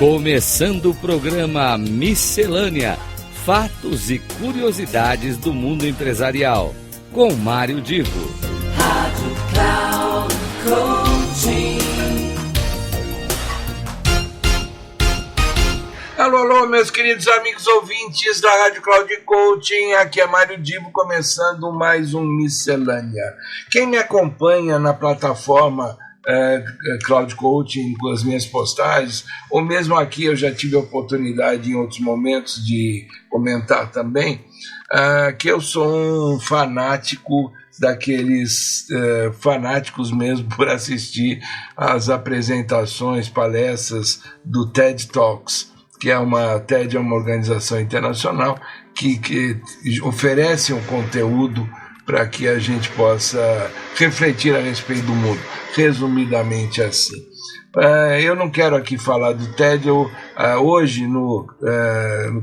Começando o programa Miscelânea: Fatos e Curiosidades do Mundo Empresarial, com Mário Divo. Rádio Cloud Coaching. Alô, meus queridos amigos ouvintes da Rádio Cloud Coaching, aqui é Mário Divo, começando mais um Miscelânea. Quem me acompanha na plataforma Cloud Coaching com as minhas postagens, ou mesmo aqui eu já tive a oportunidade em outros momentos de comentar também, que eu sou um fanático daqueles fanáticos mesmo por assistir às apresentações, palestras do TED Talks, que TED é uma organização internacional que oferece um conteúdo para que a gente possa refletir a respeito do mundo, resumidamente assim. Eu não quero aqui falar do TED, hoje no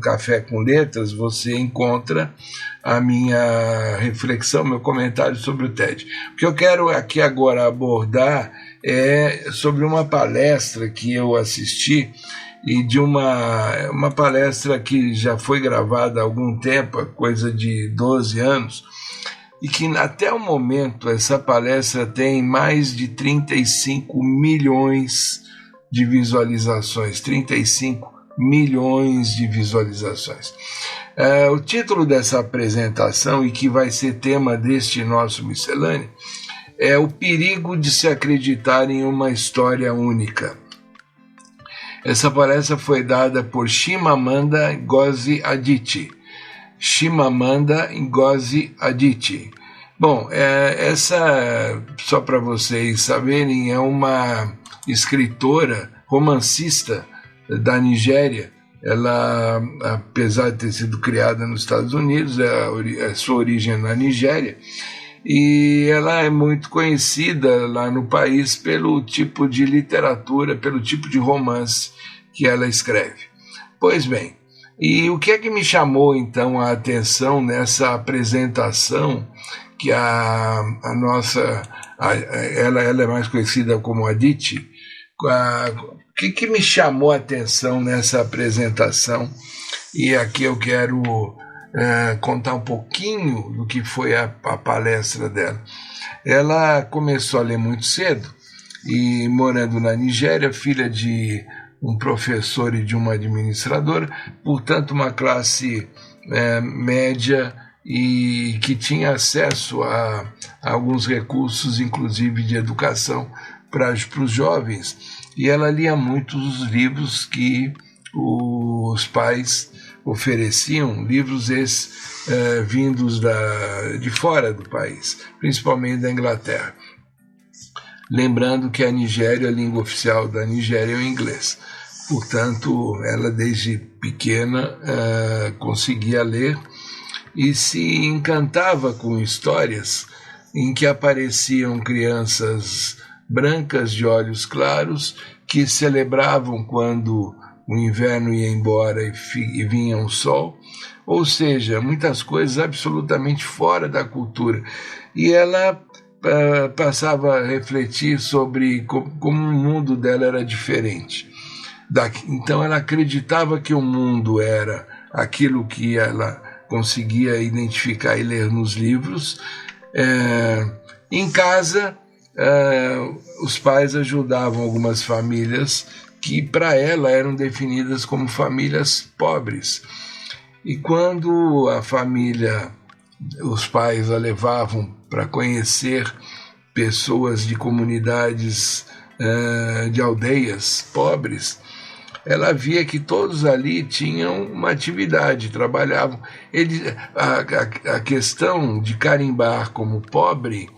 Café com Letras você encontra a minha reflexão, meu comentário sobre o TED. O que eu quero aqui agora abordar é sobre uma palestra que eu assisti, e de uma palestra que já foi gravada há algum tempo, coisa de 12 anos, e que até o momento essa palestra tem mais de 35 milhões de visualizações, 35 milhões de visualizações. O título dessa apresentação, e que vai ser tema deste nosso miscelâneo, é O Perigo de se Acreditar em uma História Única. Essa palestra foi dada por Chimamanda Ngozi Adichie. Chimamanda Ngozi Adichie. Bom, essa, só para vocês saberem, é uma escritora, romancista da Nigéria. Ela, apesar de ter sido criada nos Estados Unidos, a sua origem é na Nigéria, e ela é muito conhecida lá no país pelo tipo de literatura, pelo tipo de romance que ela escreve. Pois bem, e o que é que me chamou então a atenção nessa apresentação, que ela é mais conhecida como Adichie, o que me chamou a atenção nessa apresentação, e aqui eu quero contar um pouquinho do que foi a palestra dela. Ela começou a ler muito cedo, e morando na Nigéria, filha de um professor e de uma administradora, portanto uma classe média, e que tinha acesso a alguns recursos, inclusive de educação para os jovens, e ela lia muitos livros que os pais ofereciam, livros esses vindos de fora do país, principalmente da Inglaterra. Lembrando que a língua oficial da Nigéria é o inglês. Portanto, ela desde pequena conseguia ler e se encantava com histórias em que apareciam crianças brancas de olhos claros que celebravam quando o inverno ia embora e vinha o sol, ou seja, muitas coisas absolutamente fora da cultura. E ela passava a refletir sobre como o mundo dela era diferente. Então ela acreditava que o mundo era aquilo que ela conseguia identificar e ler nos livros. Em casa, os pais ajudavam algumas famílias que para ela eram definidas como famílias pobres. E quando os pais a levavam para conhecer pessoas de comunidades de aldeias pobres, ela via que todos ali tinham uma atividade, trabalhavam. A questão de carimbar como pobre,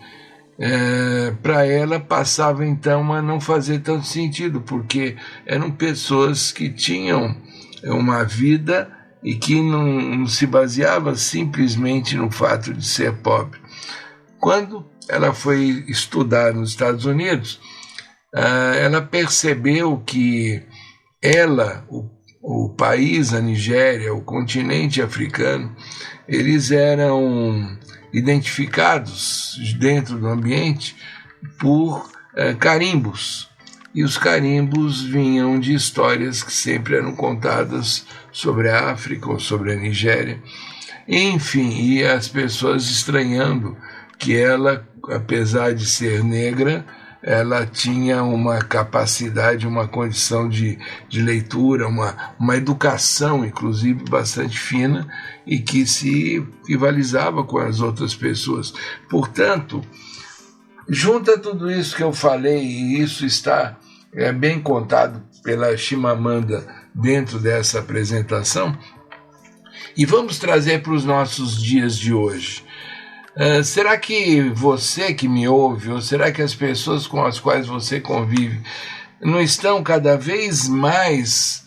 para ela passava então a não fazer tanto sentido, porque eram pessoas que tinham uma vida e que não se baseava simplesmente no fato de ser pobre. Quando ela foi estudar nos Estados Unidos, ela percebeu que o país, a Nigéria, o continente africano, eles eram identificados dentro do ambiente por carimbos. e os carimbos vinham de histórias que sempre eram contadas sobre a África ou sobre a Nigéria. Enfim, e as pessoas estranhando que ela, apesar de ser negra, ela tinha uma capacidade, uma condição de leitura, uma educação, inclusive, bastante fina, e que se rivalizava com as outras pessoas. Portanto, junta tudo isso que eu falei, e isso está bem contado pela Chimamanda dentro dessa apresentação, e vamos trazer para os nossos dias de hoje. Será que você que me ouve, ou será que as pessoas com as quais você convive não estão cada vez mais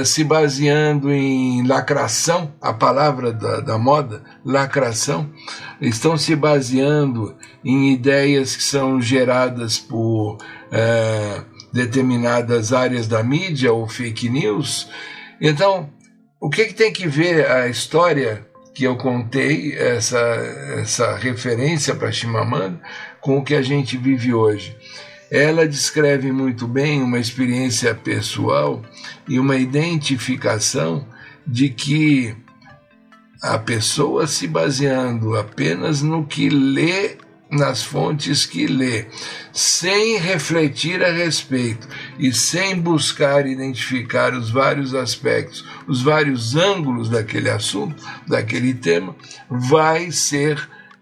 se baseando em lacração, a palavra da moda, lacração, estão se baseando em ideias que são geradas por determinadas áreas da mídia ou fake news? Então, o que tem que ver a história que eu contei, essa referência para Chimamanda, com o que a gente vive hoje? Ela descreve muito bem uma experiência pessoal e uma identificação de que a pessoa se baseando apenas no que lê, nas fontes que lê, sem refletir a respeito e sem buscar identificar os vários aspectos, os vários ângulos daquele assunto, daquele tema, vai ser,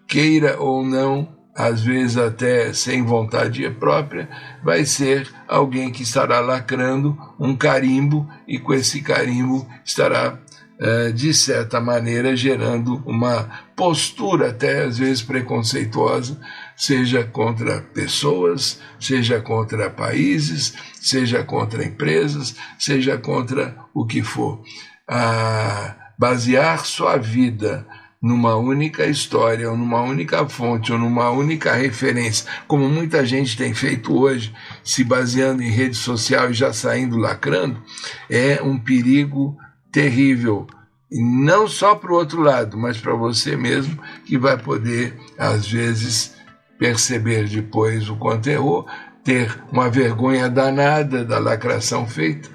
queira ou não, às vezes até sem vontade própria, vai ser alguém que estará lacrando um carimbo, e com esse carimbo estará, de certa maneira, gerando uma postura até às vezes preconceituosa, seja contra pessoas, seja contra países, seja contra empresas, seja contra o que for. Basear sua vida numa única história, ou numa única fonte, ou numa única referência, como muita gente tem feito hoje, se baseando em rede social e já saindo lacrando, é um perigo terrível, e não só para o outro lado, mas para você mesmo, que vai poder, às vezes, perceber depois o quanto errou, ter uma vergonha danada da lacração feita,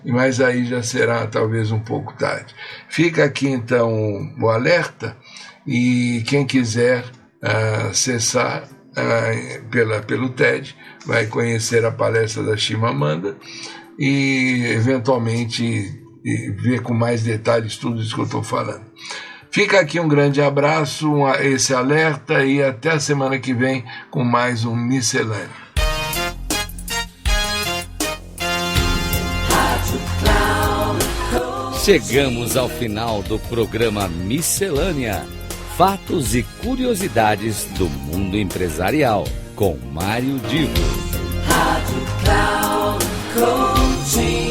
mas aí já será talvez um pouco tarde. Fica aqui então o alerta, e quem quiser acessar pelo TED vai conhecer a palestra da Chimamanda e eventualmente ver com mais detalhes tudo isso que eu estou falando. Fica aqui um grande abraço, esse alerta, e até a semana que vem com mais um Miscelânea. Chegamos ao final do programa Miscelânea: Fatos e Curiosidades do Mundo Empresarial, com Mário Divo. Rádio Cloud Coaching.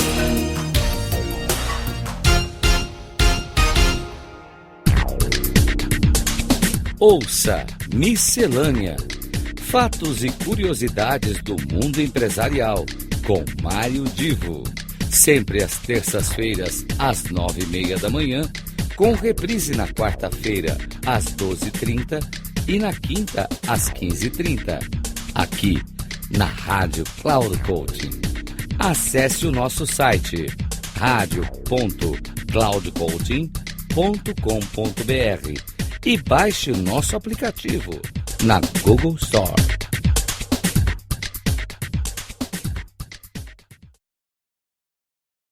Ouça Miscelânea: Fatos e Curiosidades do Mundo Empresarial, com Mário Divo. Sempre às terças-feiras, às 9h30 da manhã, com reprise na quarta-feira, às 12h30 e na quinta, às 15h30. Aqui, na Rádio Cloud Coaching. Acesse o nosso site radio.cloudcoaching.com.br e baixe o nosso aplicativo na Google Store.